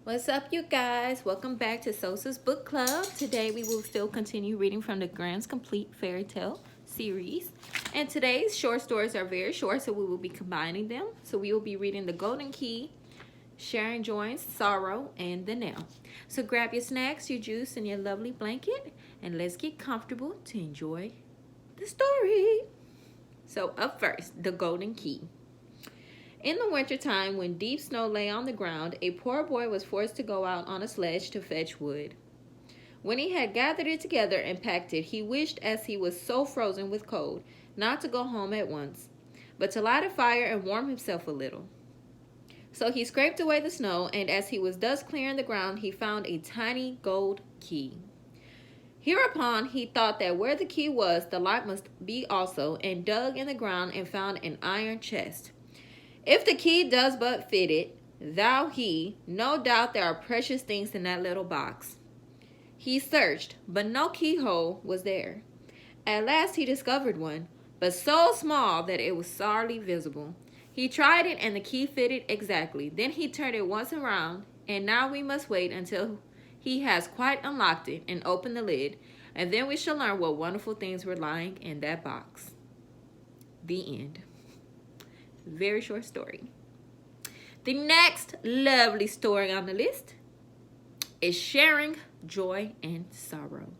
What's up, you guys? Welcome back to Sosa's Book Club. Today we will still continue reading from the Grand's Complete Fairy Tale series. And today's short stories are very short, so we will be combining them. So we will be reading The Golden Key, Sharing Joy's Sorrow, and The Nail. So grab your snacks, your juice, and your lovely blanket, and let's get comfortable to enjoy the story. So up first, The Golden Key. In the wintertime, when deep snow lay on the ground, a poor boy was forced to go out on a sledge to fetch wood. When he had gathered it together and packed it, he wished, as he was so frozen with cold, not to go home at once, but to light a fire and warm himself a little. So he scraped away the snow, and as he was thus clearing the ground, he found a tiny gold key. Hereupon he thought that where the key was, the light must be also, and dug in the ground and found an iron chest. If the key does but fit it, no doubt there are precious things in that little box. He searched, but no keyhole was there. At last he discovered one, but so small that it was sorely visible. He tried it, and the key fitted exactly. Then he turned it once around, and now we must wait until he has quite unlocked it and opened the lid, and then we shall learn what wonderful things were lying in that box. The end. Very short story. The next lovely story on the list is Sharing Joy and Sorrow.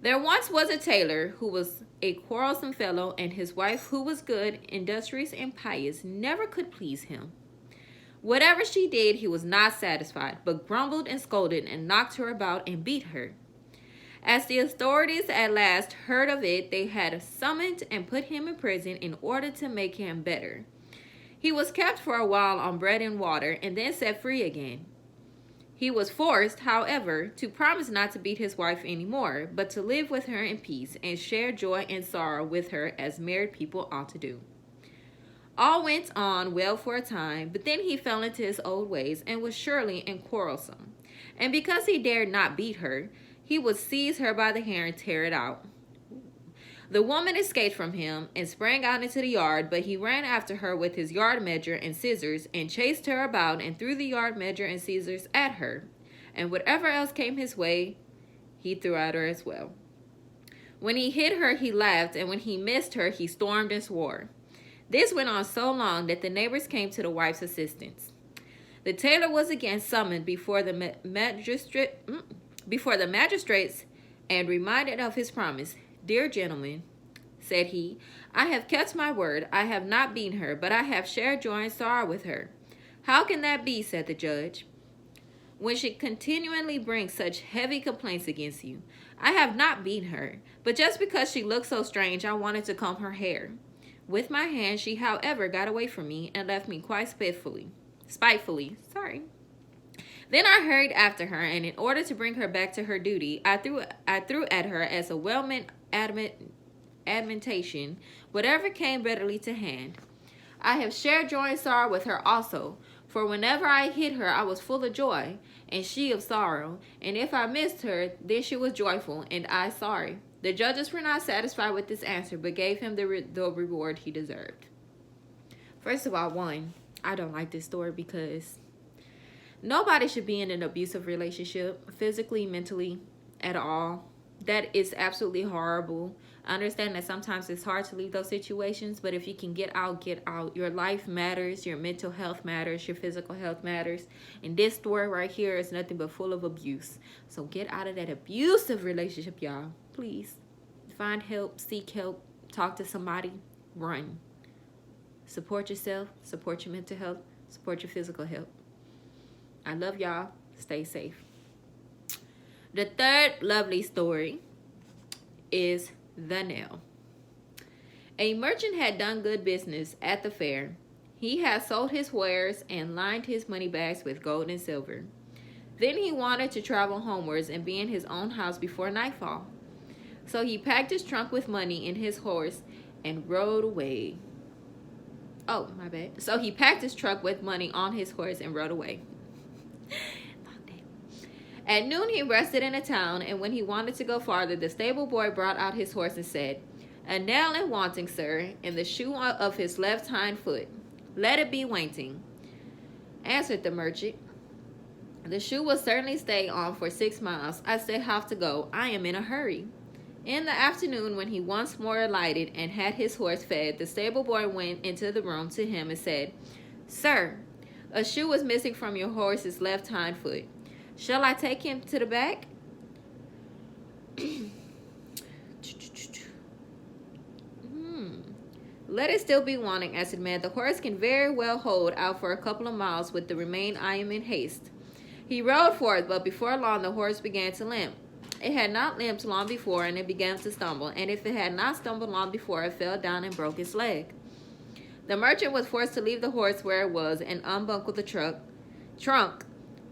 There once was a tailor who was a quarrelsome fellow, and his wife, who was good, industrious, and pious, never could please him. Whatever she did, he was not satisfied, but grumbled and scolded and knocked her about and beat her. As the authorities at last heard of it, they had summoned and put him in prison in order to make him better. He was kept for a while on bread and water, and then set free again. He was forced, however, to promise not to beat his wife any more, but to live with her in peace and share joy and sorrow with her as married people ought to do. All went on well for a time, but then he fell into his old ways and was surly and quarrelsome. And because he dared not beat her, he would seize her by the hair and tear it out. The woman escaped from him and sprang out into the yard, but he ran after her with his yard measure and scissors and chased her about and threw the yard measure and scissors at her. And whatever else came his way, he threw at her as well. When he hit her, he laughed, and when he missed her, he stormed and swore. This went on so long that the neighbors came to the wife's assistance. The tailor was again summoned before the magistrates and reminded of his promise. Dear gentlemen, said he, I have kept my word. I have not beaten her, but I have shared joy and sorrow with her. How can that be, said the judge, when she continually brings such heavy complaints against you? I have not beaten her, but just because she looked so strange, I wanted to comb her hair. With my hand, she, however, got away from me and left me quite spitefully. Then I hurried after her, and in order to bring her back to her duty, I threw at her as a well-meant admonition whatever came readily to hand. I have shared joy and sorrow with her also, for whenever I hit her, I was full of joy, and she of sorrow, and if I missed her, then she was joyful, and I sorry. The judges were not satisfied with this answer, but gave him the reward he deserved. First of all, I don't like this story because nobody should be in an abusive relationship, physically, mentally, at all. That is absolutely horrible. I understand that sometimes it's hard to leave those situations, but if you can get out, get out. Your life matters, your mental health matters, your physical health matters. And this story right here is nothing but full of abuse. So get out of that abusive relationship, y'all. Please. Find help, seek help, talk to somebody, run. Support yourself, support your mental health, support your physical health. I love y'all. Stay safe. The third lovely story is The Nail. A merchant had done good business at the fair. He had sold his wares and lined his money bags with gold and silver. Then he wanted to travel homewards and be in his own house before nightfall. So he packed his trunk with money in his horse and rode away. So he packed his trunk with money on his horse and rode away. At noon he rested in a town, and when he wanted to go farther, the stable boy brought out his horse and said, A nail is wanting, sir, in the shoe of his left hind foot. Let it be wanting. Answered the merchant, The shoe will certainly stay on for 6 miles. I still have to go. I am in a hurry. In the afternoon, when he once more alighted and had his horse fed, the stable boy went into the room to him and said, Sir, a shoe was missing from your horse's left hind foot. Shall I take him to the back? Let it still be wanting, answered man. The horse can very well hold out for a couple of miles. With the remain, I am in haste. He rode forth, but before long the horse began to limp. It had not limped long before, and it began to stumble. And if it had not stumbled long before, it fell down and broke its leg. The merchant was forced to leave the horse where it was and unbuckle the trunk,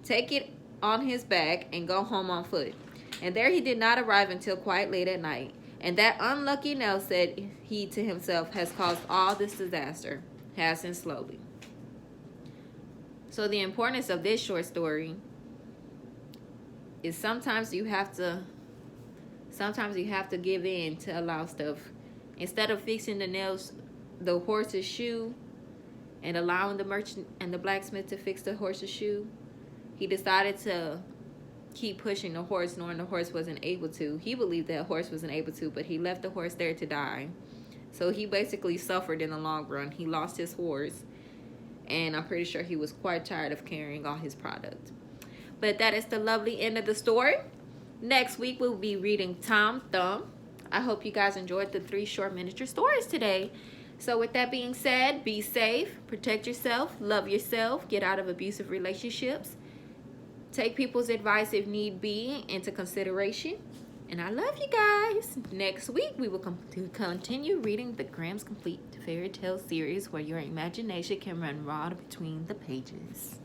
take it on his back, and go home on foot. And there he did not arrive until quite late at night. And that unlucky Nell, said he to himself, has caused all this disaster, hastened slowly. So the importance of this short story is sometimes you have to give in to allow stuff. Instead of fixing the horse's shoe and allowing the merchant and the blacksmith to fix the horse's shoe, he decided to keep pushing the horse, knowing the horse wasn't able to. He believed that horse wasn't able to, but he left the horse there to die. So he basically suffered in the long run. He lost his horse, and I'm pretty sure he was quite tired of carrying all his product. But that is the lovely end of the story. Next week we'll be reading Tom Thumb. I hope you guys enjoyed the 3 short miniature stories today. So with that being said, be safe, protect yourself, love yourself, get out of abusive relationships. Take people's advice if need be into consideration. And I love you guys. Next week, we will continue reading the Graham's Complete Fairy Tale series, where your imagination can run wild between the pages.